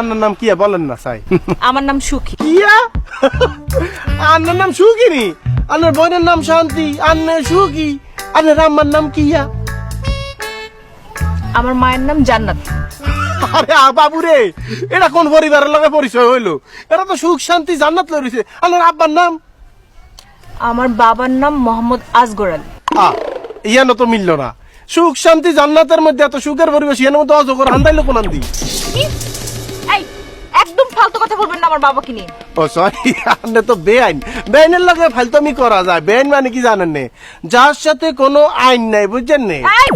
আপনার নাম কি বলেন না চাই? আমার নাম সুখী। কিয়া আপনার নাম সুখী নি? আপনার বোনের নাম শান্তি, আপনার সুখী, আপনার আম্মার নাম কিয়া? আমার মায়ের নাম জান্নাত। আরে বাবু রে, এটা কোন পরিবারের লগে পরিচয় হইলো? এটা তো সুখ শান্তি জান্নাত লইছে। আপনার আব্বার নাম? আমার বাবার নাম মোহাম্মদ আসগর আলী। ইয়ানো তো মিলল না। সুখ শান্তি জান্নাতের মধ্যে এত সুখের পরিবেশ, ইয়ানোর মধ্যে অজগর হান্দাইলো কোন আন্দি? এই একদম ফালতু কথা বলবেন না আমার বাবাকে নিয়ে। ও সরি, আপনি তো বেআইন। বেআইনের লগে ফালতুমি করা যায়। বেআইন মানে কি জানেন নে? যার সাথে কোনো আইন নাই, বুঝছেন নে? এই